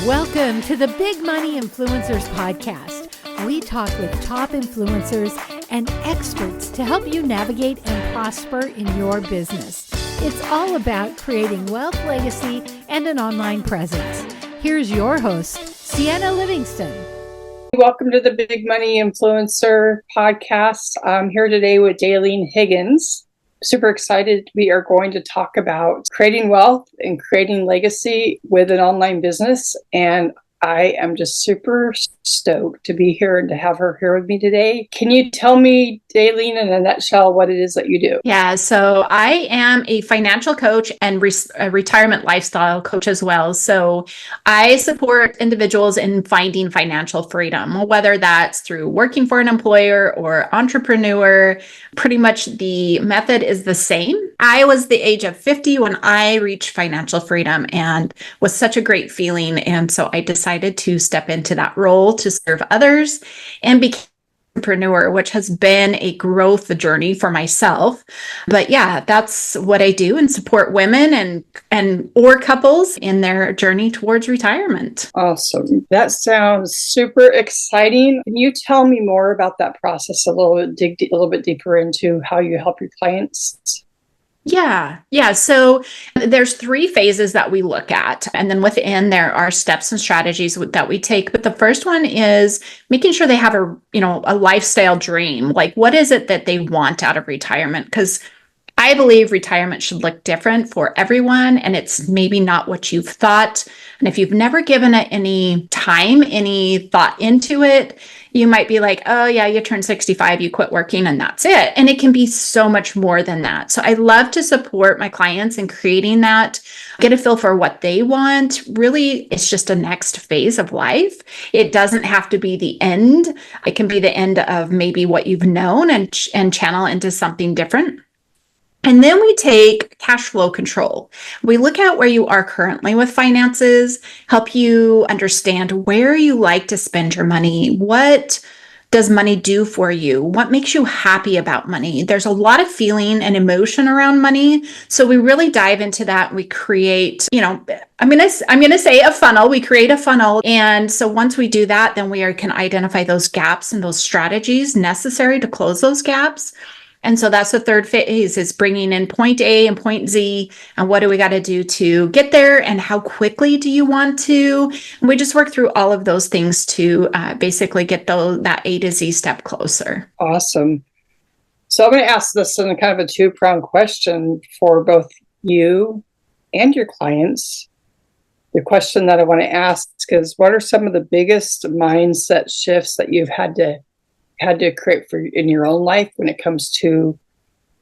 Welcome to the Big Money Influencers Podcast. We talk with top influencers and experts to help you navigate and prosper in your business. It's all about creating wealth, legacy, and an online presence. Here's your host, Ceanne Livingston. Welcome to the Big Money Influencer Podcast. I'm here today with Daylene Higgins. Super excited. We are going to talk about creating wealth and creating legacy with an online business. And I am just super stoked to be here and to have her here with me today. Can you tell me, Daylene, in a nutshell, what it is that you do? Yeah, so I am a financial coach and a retirement lifestyle coach as well. So I support individuals in finding financial freedom, whether that's through working for an employer or entrepreneur. Pretty much the method is the same. I was the age of 50 when I reached financial freedom and was such a great feeling. And so I decided to step into that role to serve others and became an entrepreneur, which has been a growth journey for myself. But yeah, that's what I do and support women and or couples in their journey towards retirement. Awesome. That sounds super exciting. Can you tell me more about that process a little bit deeper into how you help your clients? Yeah. So there's 3 phases that we look at. And then within there are steps and strategies that we take. But the first one is making sure they have a lifestyle dream. Like, what is it that they want out of retirement? Because I believe retirement should look different for everyone, and it's maybe not what you've thought. And if you've never given it any time, any thought into it, you might be like, oh yeah, you turn 65, you quit working, and that's it. And it can be so much more than that. So I love to support my clients in creating that, get a feel for what they want. Really, it's just a next phase of life. It doesn't have to be the end. It can be the end of maybe what you've known and channel into something different. And then we take cash flow control. We look at where you are currently with finances, help you understand where you like to spend your money. What does money do for you? What makes you happy about money? There's a lot of feeling and emotion around money. So we really dive into that. We create, I'm going to say a funnel. We create a funnel. And so once we do that, then we can identify those gaps and those strategies necessary to close those gaps. And so that's the third phase, is bringing in point A and point Z, and what do we got to do to get there, and how quickly do you want to? And we just work through all of those things to basically get that A to Z step closer. Awesome. So I'm going to ask this in a kind of a 2-pronged question for both you and your clients. The question that I want to ask is, what are some of the biggest mindset shifts that you've had to create in your own life when it comes to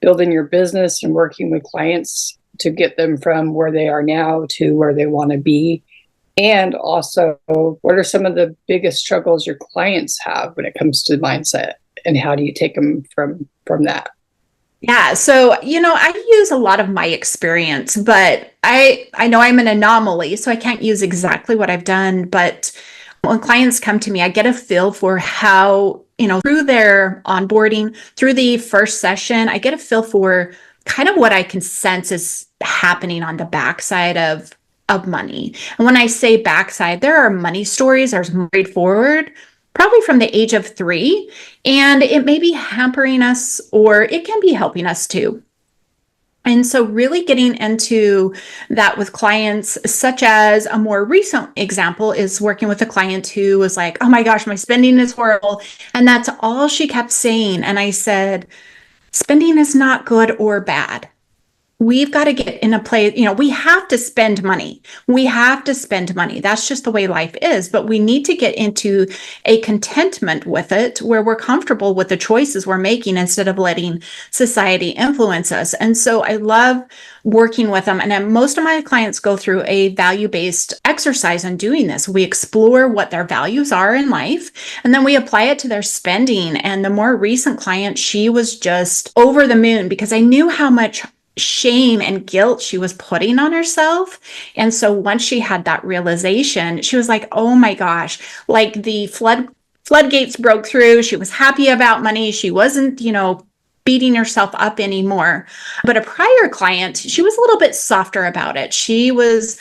building your business and working with clients to get them from where they are now to where they want to be? And also, what are some of the biggest struggles your clients have when it comes to mindset, and how do you take them from that? Yeah. So, I use a lot of my experience, but I know I'm an anomaly, so I can't use exactly what I've done. But when clients come to me, I get a feel for how, through their onboarding, through the first session, I get a feel for kind of what I can sense is happening on the backside of money. And when I say backside, there are money stories that are carried forward, probably from the age of 3, and it may be hampering us, or it can be helping us too. And so really getting into that with clients, such as a more recent example is working with a client who was like, oh my gosh, my spending is horrible. And that's all she kept saying. And I said, spending is not good or bad. We've got to get in a place, we have to spend money. We have to spend money. That's just the way life is. But we need to get into a contentment with it where we're comfortable with the choices we're making instead of letting society influence us. And so I love working with them. And most of my clients go through a value-based exercise in doing this. We explore what their values are in life, and then we apply it to their spending. And the more recent client, she was just over the moon because I knew how much shame and guilt she was putting on herself. And so once she had that realization, she was like, oh my gosh, like the floodgates broke through. She was happy about money. She wasn't, beating herself up anymore. But a prior client, she was a little bit softer about it. She was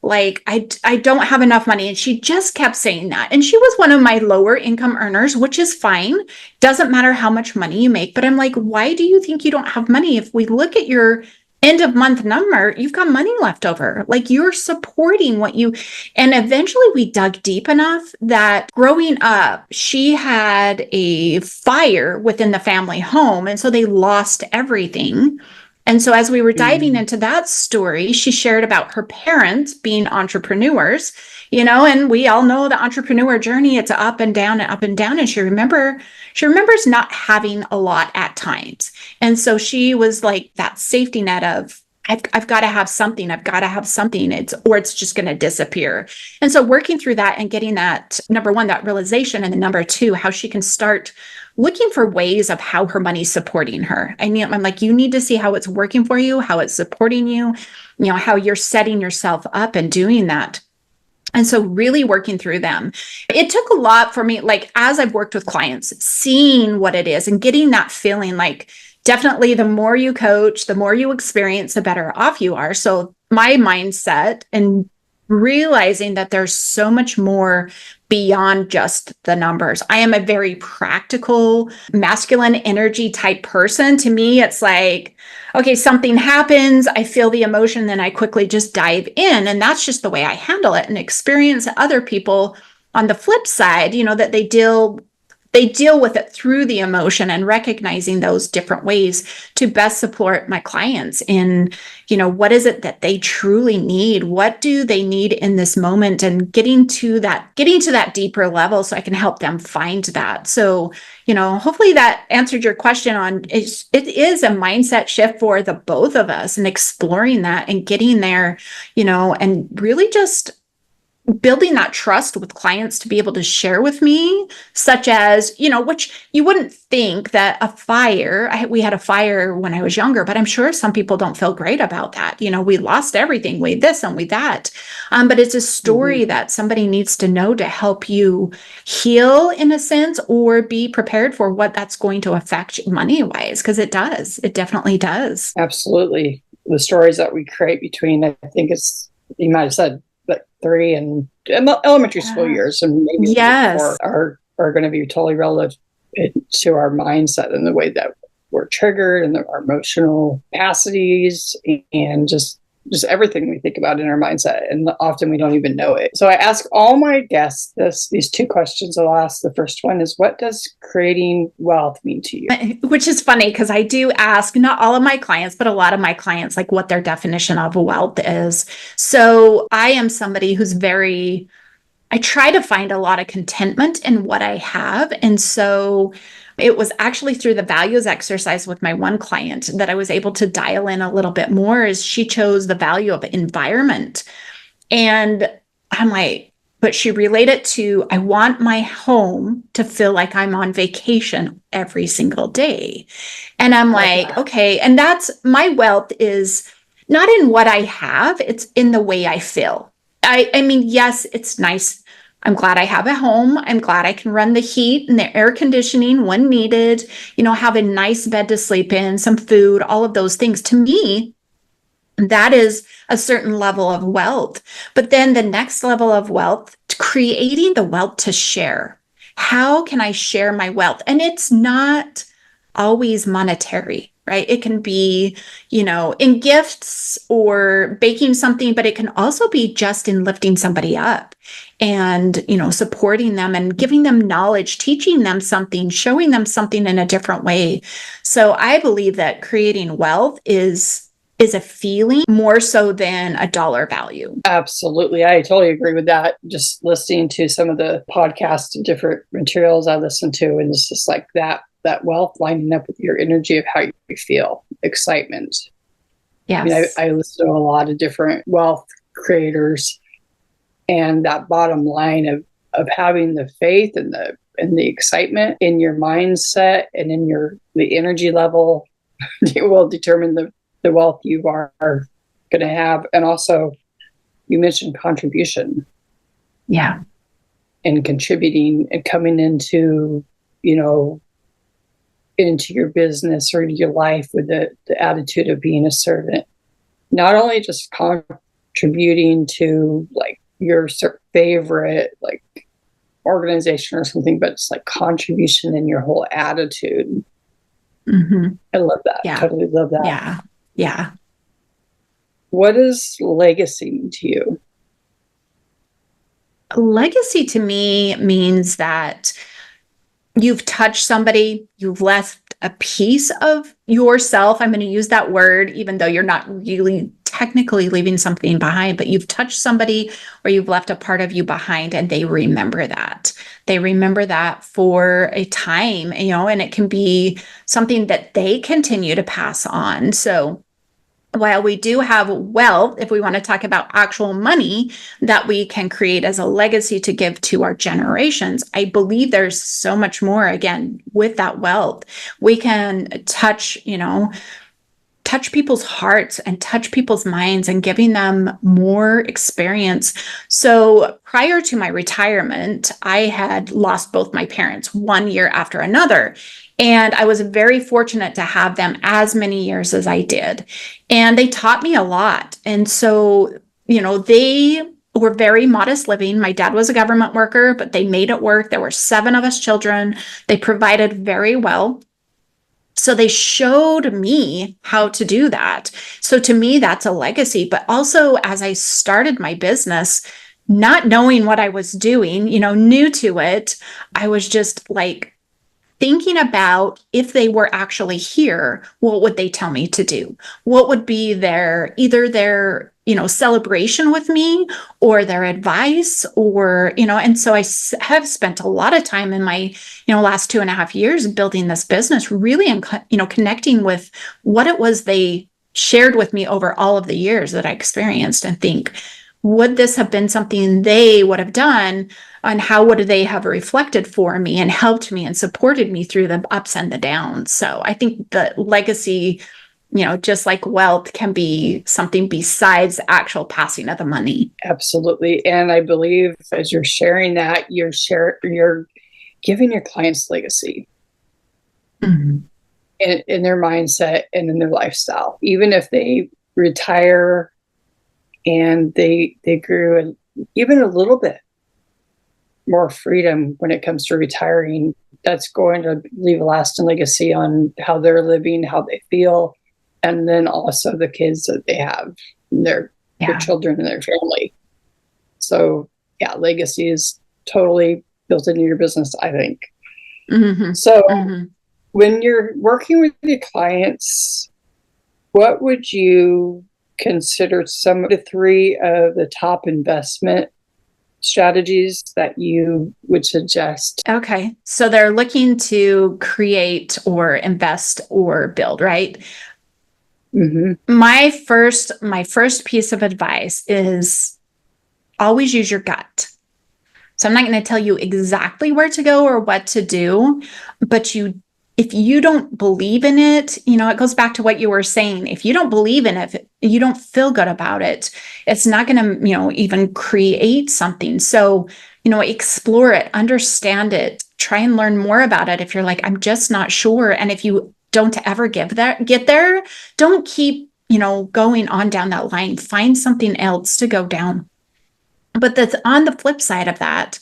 like, I don't have enough money. And she just kept saying that. And she was one of my lower income earners, which is fine. Doesn't matter how much money you make. But I'm like, why do you think you don't have money? If we look at your end of month number, you've got money left over. Like, you're supporting what you, and eventually we dug deep enough that growing up, she had a fire within the family home. And so they lost everything. And so as we were diving into that story, she shared about her parents being entrepreneurs, and we all know the entrepreneur journey, it's up and down and up and down. And she remembers not having a lot at times. And so she was like that safety net of, I've got to have something. I've got to have something. It's just going to disappear. And so working through that and getting that, number one, that realization, and then number two, how she can start looking for ways of how her money's supporting her. I'm like, you need to see how it's working for you, how it's supporting you, how you're setting yourself up and doing that. And so really working through them. It took a lot for me, like, as I've worked with clients, seeing what it is and getting that feeling, like, definitely the more you coach, the more you experience, the better off you are. So my mindset and realizing that there's so much more beyond just the numbers. I am a very practical, masculine energy type person. To me, it's like, okay, something happens, I feel the emotion, then I quickly just dive in. And that's just the way I handle it. And experience other people on the flip side, that they deal with it through the emotion, and recognizing those different ways to best support my clients in, what is it that they truly need? What do they need in this moment? And getting to that deeper level so I can help them find that. So, hopefully that answered your question on it is a mindset shift for the both of us, and exploring that and getting there, and really just building that trust with clients to be able to share with me, such as, which you wouldn't think that a fire, we had a fire when I was younger, but I'm sure some people don't feel great about that. We lost everything, we this and we that. But it's a story that somebody needs to know to help you heal in a sense, or be prepared for what that's going to affect money wise. Cause it does. It definitely does. Absolutely. The stories that we create between, I think you might have said, 3 and elementary school years, and maybe before, are going to be totally relative to our mindset and the way that we're triggered, and our emotional capacities, and just everything we think about in our mindset. And often we don't even know it. So I ask all my guests these 2 questions. I'll ask the first one is, what does creating wealth mean to you? Which is funny, because I do ask not all of my clients, but a lot of my clients, like, what their definition of wealth is. So I am somebody who's I try to find a lot of contentment in what I have. And so it was actually through the values exercise with my one client that I was able to dial in a little bit more, as she chose the value of environment. And I'm like, but she related to, I want my home to feel like I'm on vacation every single day. And I'm like, okay. And that's, my wealth is not in what I have, it's in the way I feel. I mean, yes, it's nice. I'm glad I have a home. I'm glad I can run the heat and the air conditioning when needed, have a nice bed to sleep in, some food, all of those things. To me, that is a certain level of wealth. But then the next level of wealth, creating the wealth to share. How can I share my wealth? And it's not always monetary, right? It can be, in gifts or baking something, but it can also be just in lifting somebody up and, supporting them and giving them knowledge, teaching them something, showing them something in a different way. So I believe that creating wealth is a feeling more so than a dollar value. Absolutely. I totally agree with that. Just listening to some of the podcasts and different materials I listen to, and it's just like that wealth lining up with your energy of how you feel, excitement. Yes. I mean, I listen to a lot of different wealth creators, and that bottom line of having the faith and the excitement in your mindset and in the energy level will determine the wealth you are going to have. And also, you mentioned contribution. Yeah. And contributing and coming into, into your business or your life with the attitude of being a servant. Not only just contributing to like your favorite like organization or something, but it's like contribution in your whole attitude. I love that. Yeah. Totally love that. Yeah. Yeah. What does legacy mean to you? Legacy to me means that you've touched somebody, you've left a piece of yourself. I'm going to use that word, even though you're not really technically leaving something behind, but you've touched somebody or you've left a part of you behind, and they remember that. They remember that for a time, and it can be something that they continue to pass on. So while we do have wealth, if we want to talk about actual money that we can create as a legacy to give to our generations, I believe there's so much more, again, with that wealth. We can touch people's hearts and touch people's minds and giving them more experience. So prior to my retirement, I had lost both my parents 1 year after another. And I was very fortunate to have them as many years as I did. And they taught me a lot. And so, they were very modest living. My dad was a government worker, but they made it work. There were 7 of us children. They provided very well. So they showed me how to do that. So to me, that's a legacy. But also, as I started my business, not knowing what I was doing, new to it, I was just like thinking about, if they were actually here, what would they tell me to do? What would be either their celebration with me or their advice, or, and so I have spent a lot of time in my, last 2.5 years building this business, really, connecting with what it was they shared with me over all of the years that I experienced, and think, would this have been something they would have done? And how would they have reflected for me and helped me and supported me through the ups and the downs? So I think the legacy, just like wealth, can be something besides the actual passing of the money. Absolutely. And I believe as you're sharing that, you're giving your clients legacy in their mindset and in their lifestyle. Even if they retire and they grew even a little bit more freedom when it comes to retiring, that's going to leave a lasting legacy on how they're living, how they feel, and then also the kids that they have, their children and their family. So yeah, legacy is totally built into your business, I think. So when you're working with your clients, what would you consider some of the 3 of the top investment strategies that you would suggest? Okay. So they're looking to create or invest or build, right? My first piece of advice is always use your gut. So I'm not going to tell you exactly where to go or what to do, but if you don't believe in it, it goes back to what you were saying. If you don't believe in it, if you don't feel good about it, it's not going to, even create something. So, explore it, understand it, try and learn more about it. If you're like, I'm just not sure. And if you don't ever get there, don't keep, going on down that line. Find something else to go down. But that's on the flip side of that.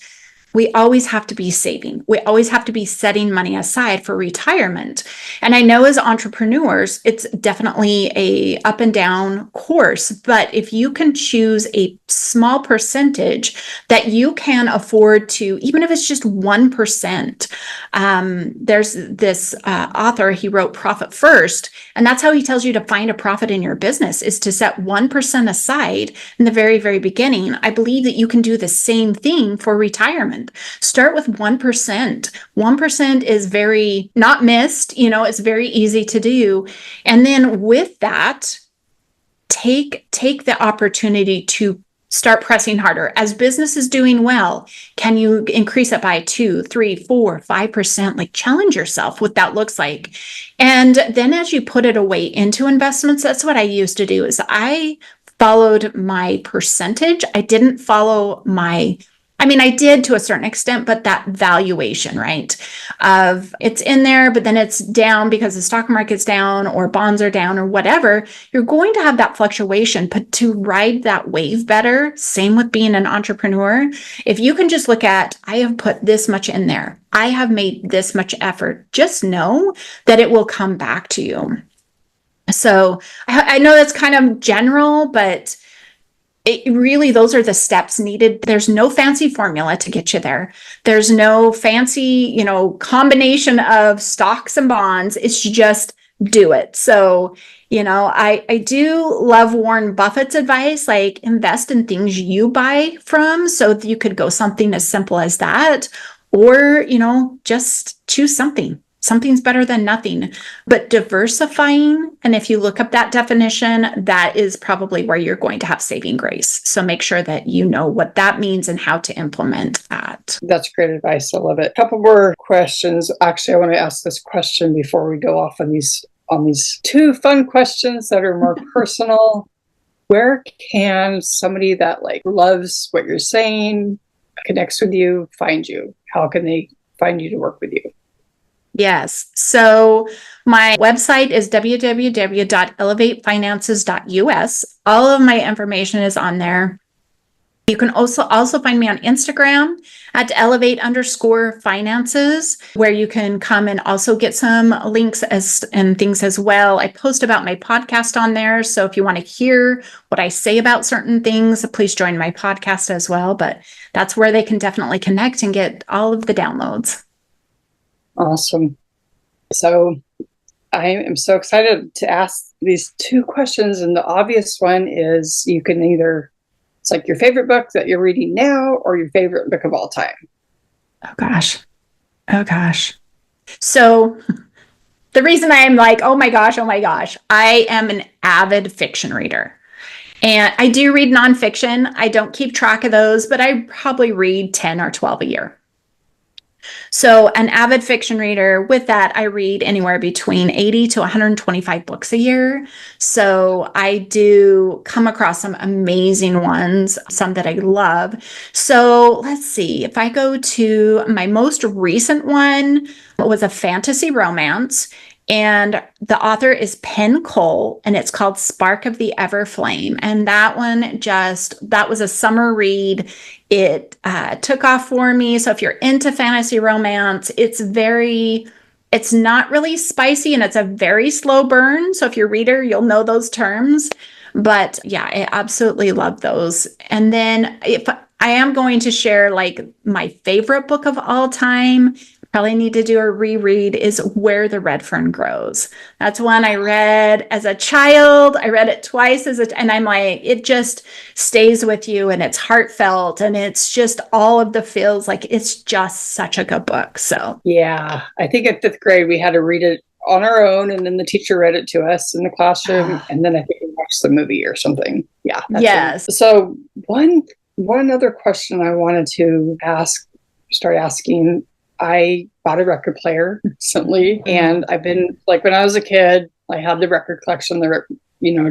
We always have to be saving. We always have to be setting money aside for retirement. And I know as entrepreneurs, it's definitely a up and down course. But if you can choose a small percentage that you can afford to, even if it's just 1%, there's this author, he wrote Profit First. And that's how he tells you to find a profit in your business, is to set 1% aside in the very, very beginning. I believe that you can do the same thing for retirement. Start with 1%. 1% is very not missed, it's very easy to do. And then with that, take the opportunity to start pressing harder. As business is doing well, can you increase it by 2, 3, 4, 5%? Like, challenge yourself what that looks like. And then as you put it away into investments, that's what I used to do, is I followed my percentage. I didn't follow my I mean, I did to a certain extent, but that valuation, right? Of it's in there, but then it's down because the stock market's down or bonds are down or whatever. You're going to have that fluctuation, but to ride that wave better, same with being an entrepreneur. If you can just look at, I have put this much in there, I have made this much effort, just know that it will come back to you. So I know that's kind of general, but it really, those are the steps needed. There's no fancy formula to get you there. There's no fancy, combination of stocks and bonds. It's just do it. So, I do love Warren Buffett's advice, like invest in things you buy from. So you could go something as simple as that, or, just choose something. Something's better than nothing, but diversifying. And if you look up that definition, that is probably where you're going to have saving grace. So make sure that you know what that means and how to implement that. That's great advice. I love it. A couple more questions. Actually, I want to ask this question before we go off on these two fun questions that are more personal. Where can somebody that loves what you're saying, connects with you, find you? How can they find you to work with you? Yes. So my website is www.elevatefinances.us. All of my information is on there. You can also find me on Instagram at elevate_finances, where you can come and also get some links and things as well. I post about my podcast on there. So if you want to hear what I say about certain things, please join my podcast as well. But that's where they can definitely connect and get all of the downloads. Awesome. So I am so excited to ask these two questions. And the obvious one is you can either, it's like your favorite book that you're reading now or your favorite book of all time. Oh gosh. So the reason I am like, oh my gosh, I am an avid fiction reader. And I do read nonfiction. I don't keep track of those, but I probably read 10 or 12 a year. So an avid fiction reader. With that, I read anywhere between 80 to 125 books a year. So I do come across some amazing ones, some that I love. So let's see, if I go to my most recent one, it was a fantasy romance. And the author is Penn Cole, and it's called Spark of the Everflame. And that one that was a summer read. It took off for me. So if you're into fantasy romance, it's not really spicy and it's a very slow burn. So if you're a reader, you'll know those terms. But yeah, I absolutely love those. And then if I am going to share my favorite book of all time, probably need to do a reread, is Where the Red Fern Grows. That's one I read as a child. I read it twice and I'm like, it just stays with you and it's heartfelt and it's just all of the feels. It's just such a good book. So yeah, I think at 5th grade we had to read it on our own, and then the teacher read it to us in the classroom, and then I think we watched the movie or something. Yeah. Yes. So one other question I wanted to start asking. I bought a record player recently, and I've been when I was a kid, I had the record collection,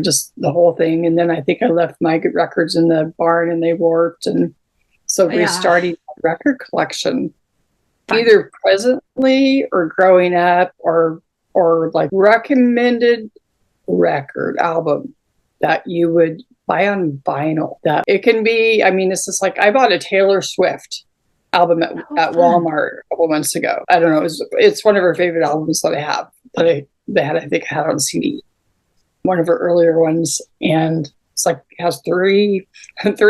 just the whole thing. And then I think I left my records in the barn and they warped. And so restarting my record collection, either presently or growing up or recommended record album that you would buy on vinyl. That it can be, it's just I bought a Taylor Swift album at Walmart a couple months ago. I don't know. It's one of her favorite albums that I have I think I had on CD. One of her earlier ones, and it's it has three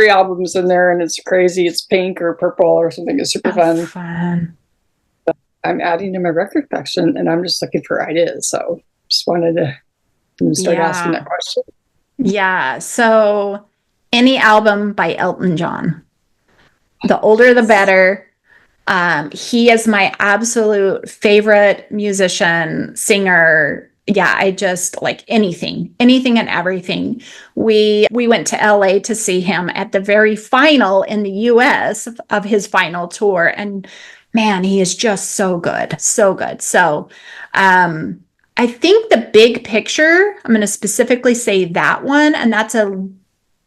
albums in there, and it's crazy. It's pink or purple or something. It's super fun. But I'm adding to my record collection, and I'm just looking for ideas. So just wanted to start asking that question. Yeah. So any album by Elton John. The older, the better. He is my absolute favorite musician, singer. Yeah, I just anything and everything. We went to LA to see him at the very final in the US of his final tour. And man, he is just so good. So good. So I think the big picture, I'm going to specifically say that one, and that's a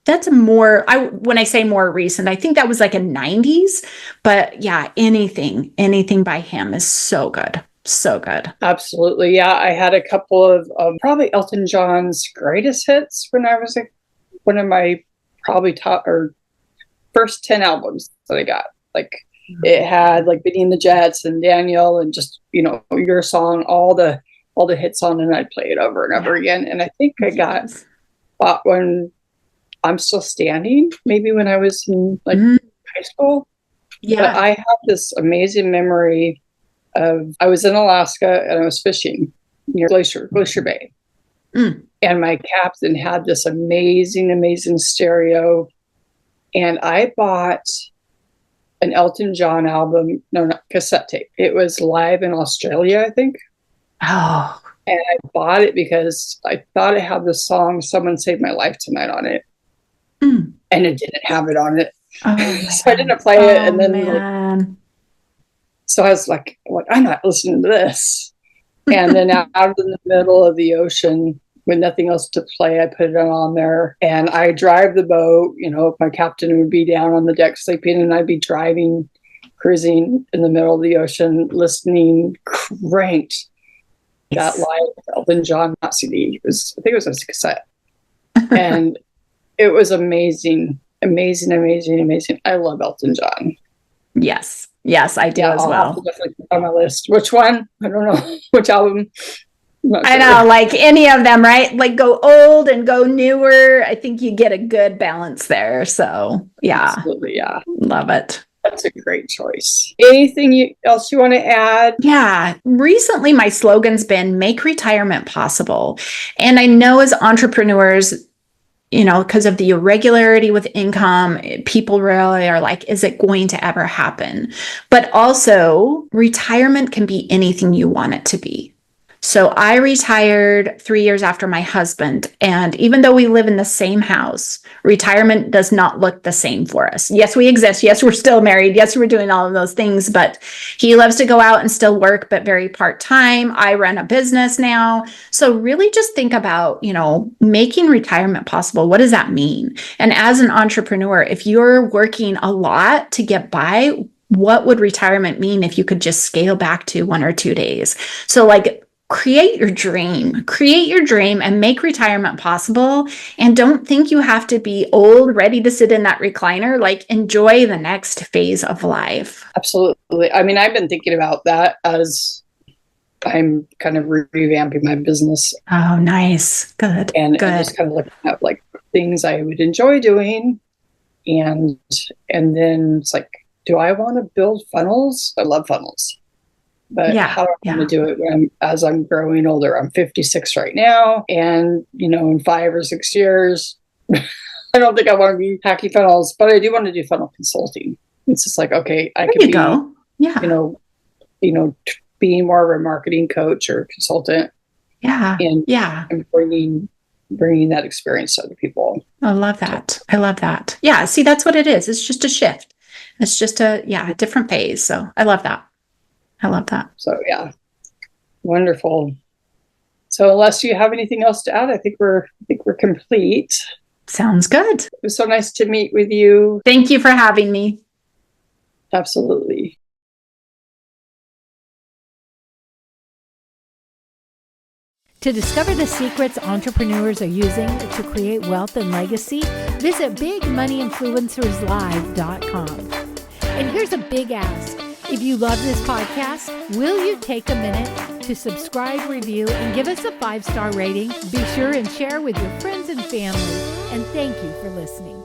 That's more, when I say more recent, I think that was like a 90s, but yeah, anything by him is so good. So good. Absolutely. Yeah. I had a couple of probably Elton John's greatest hits when I was one of my probably top or first 10 albums that I got. Like it had like Benny and the Jets and Daniel and just, your song, all the hits on, and I'd play it over and over again. And I think I bought when I'm Still Standing, maybe when I was in like high school. Yeah. But I have this amazing memory of I was in Alaska and I was fishing near Glacier Bay. And my captain had this amazing stereo. And I bought an Elton John album, no, not cassette tape. It was live in Australia, I think. Oh. And I bought it because I thought it had the song Someone Saved My Life Tonight on it. And it didn't have it on it. So I didn't play it. And then so I was like, I'm not listening to this. And then out in the middle of the ocean, with nothing else to play, I put it on there. And I drive the boat, my captain would be down on the deck sleeping, and I'd be driving, cruising in the middle of the ocean, listening, cranked that live Elton John CD. I think it was a cassette. And it was amazing. I love Elton John. Yes, I do as well. I'll definitely put on my list. Which one? I don't know. Which album? I know, like any of them, right? Like go old and go newer. I think you get a good balance there. So yeah. Absolutely, yeah. Love it. That's a great choice. Anything else you want to add? Yeah. Recently, my slogan's been make retirement possible. And I know as entrepreneurs, because of the irregularity with income, people really are like, is it going to ever happen? But also, retirement can be anything you want it to be. So I retired 3 years after my husband. And even though we live in the same house, retirement does not look the same for us. Yes, we exist. Yes, we're still married. Yes, we're doing all of those things, but he loves to go out and still work, but very part-time. I run a business now. So really just think about, making retirement possible. What does that mean? And as an entrepreneur, if you're working a lot to get by, what would retirement mean if you could just scale back to 1 or 2 days? So like, create your dream and make retirement possible. And don't think you have to be old, ready to sit in that recliner. Like enjoy the next phase of life. Absolutely. I mean, I've been thinking about that as I'm kind of revamping my business. Oh, nice. Good. And just kind of looking at like things I would enjoy doing. And then it's like, do I want to build funnels? I love funnels. But how do I want to do it as I'm growing older? I'm 56 right now. And, in 5 or 6 years, I don't think I want to be hacking funnels, but I do want to do funnel consulting. It's just like, okay, I could be, being more of a marketing coach or consultant. Yeah. And bringing that experience to other people. I love that. Yeah. See, that's what it is. It's just a shift. It's just a different phase. So I love that. So yeah, wonderful. So unless you have anything else to add, I think we're complete. Sounds good. It was so nice to meet with you. Thank you for having me. Absolutely. To discover the secrets entrepreneurs are using to create wealth and legacy, visit bigmoneyinfluencerslive.com. And here's a big ask. If you love this podcast, will you take a minute to subscribe, review, and give us a 5-star rating? Be sure and share with your friends and family. And thank you for listening.